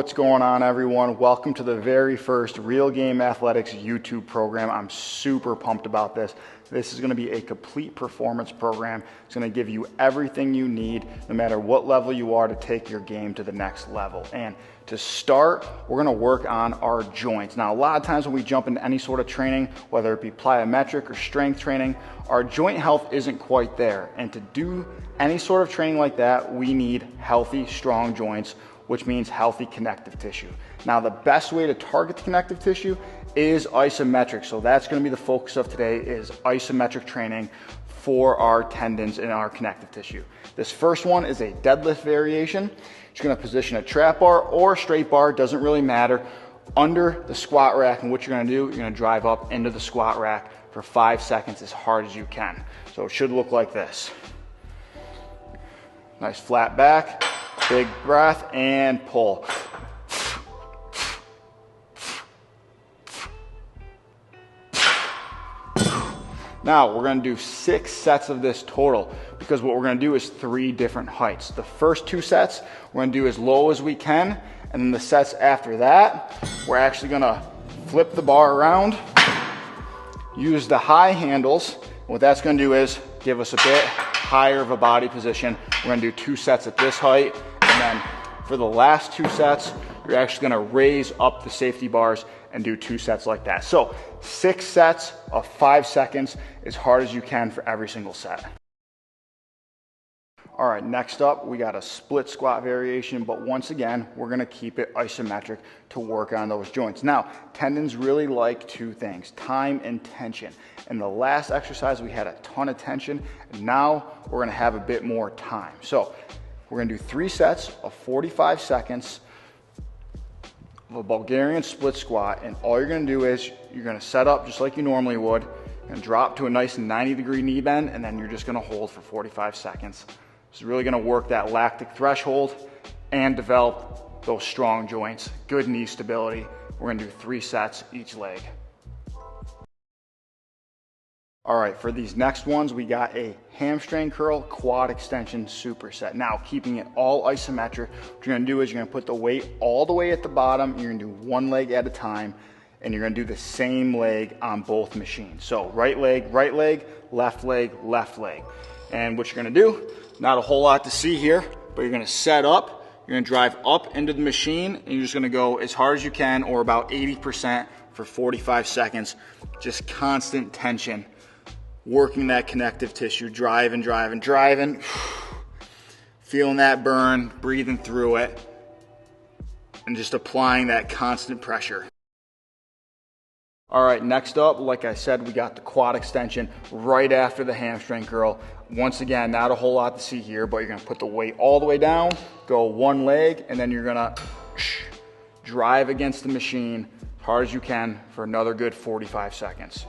What's going on, everyone? Welcome to the very first Real Game Athletics YouTube program. I'm super pumped about this. This is going to be a complete performance program. It's going to give you everything you need, no matter what level you are, to take your game to the next level. And to start, we're going to work on our joints. Now, a lot of times when we jump into any sort of training, whether it be plyometric or strength training, our joint health isn't quite there. And to do any sort of training like that, we need healthy, strong joints, which means healthy connective tissue. Now, the best way to target the connective tissue is isometric. So that's going to be the focus of today, is isometric training for our tendons and our connective tissue. This first one is a deadlift variation. You're going to position a trap bar or a straight bar, doesn't really matter, under the squat rack. And what you're going to do, you're going to drive up into the squat rack for 5 seconds as hard as you can. So it should look like this. Nice flat back, big breath, and pull. Now we're going to do 6 sets of this total, because what we're going to do is 3 different heights. The first 2 sets we're going to do as low as we can, and then the sets after that we're actually going to flip the bar around, use the high handles. What that's going to do is give us a bit higher of a body position. We're going to do 2 sets at this height, and then for the last 2 sets you're actually going to raise up the safety bars and do 2 sets like that. So 6 sets of 5 seconds, as hard as you can for every single set. All right, next up we got a split squat variation, but once again we're going to keep it isometric to work on those joints. Now, tendons really like 2 things: time and tension. In the last exercise we had a ton of tension, and now we're going to have a bit more time. So we're going to do 3 sets of 45 seconds of a Bulgarian split squat, and all you're going to do is you're going to set up just like you normally would, and drop to a nice 90-degree knee bend, and then you're just going to hold for 45 seconds. It's really going to work that lactic threshold and develop those strong joints, good knee stability. We're going to do 3 sets each leg. All right, for these next ones, we got a hamstring curl, quad extension, superset. Now, keeping it all isometric, what you're gonna do is you're gonna put the weight all the way at the bottom. You're gonna do 1 leg at a time, and you're gonna do the same leg on both machines. So right leg, left leg, left leg. And what you're gonna do, not a whole lot to see here, but you're gonna set up, you're gonna drive up into the machine, and you're just gonna go as hard as you can, or about 80% for 45 seconds, just constant tension. Working that connective tissue, driving, feeling that burn, breathing through it, and just applying that constant pressure. All right, next up, like I said, we got the quad extension right after the hamstring curl. Once again, not a whole lot to see here, but you're gonna put the weight all the way down, go 1 leg, and then you're gonna drive against the machine as hard as you can for another good 45 seconds.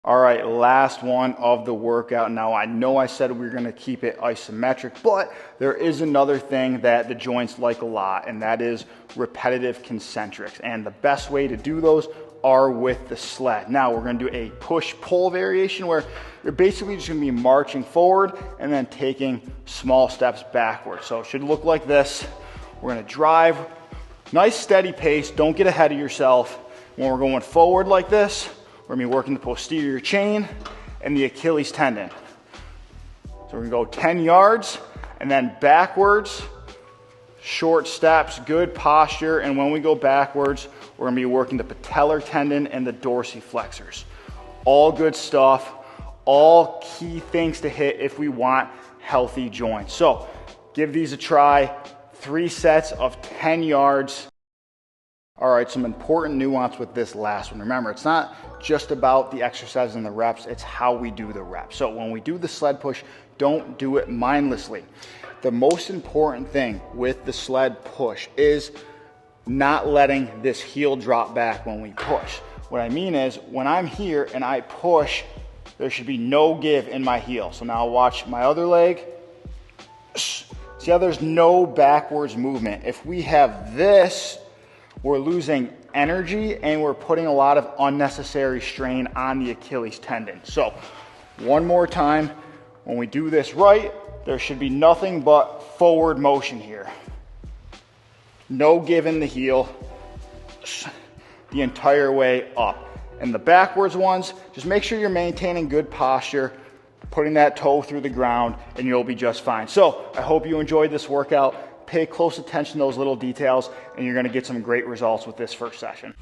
All right, last one of the workout. Now, I know I said we were going to keep it isometric, but there is another thing that the joints like a lot, and that is repetitive concentrics. And the best way to do those are with the sled. Now, we're going to do a push-pull variation where you're basically just going to be marching forward and then taking small steps backwards. So it should look like this. We're going to drive, nice steady pace. Don't get ahead of yourself. When we're going forward like this, we're going to be working the posterior chain and the Achilles tendon. So we're going to go 10 yards and then backwards, short steps, good posture. And when we go backwards, we're going to be working the patellar tendon and the dorsiflexors. All good stuff, all key things to hit if we want healthy joints. So give these a try. 3 sets of 10 yards. All right, some important nuance with this last one. Remember, it's not just about the exercise and the reps, it's how we do the reps. So when we do the sled push, don't do it mindlessly. The most important thing with the sled push is not letting this heel drop back when we push. What I mean is, when I'm here and I push, there should be no give in my heel. So now watch my other leg. See how there's no backwards movement. If we have this, we're losing energy and we're putting a lot of unnecessary strain on the Achilles tendon. So one more time, when we do this right, there should be nothing but forward motion here. No give in the heel the entire way up. And the backwards ones, just make sure you're maintaining good posture, putting that toe through the ground, and you'll be just fine. So I hope you enjoyed this workout. Pay close attention to those little details, and you're gonna get some great results with this first session.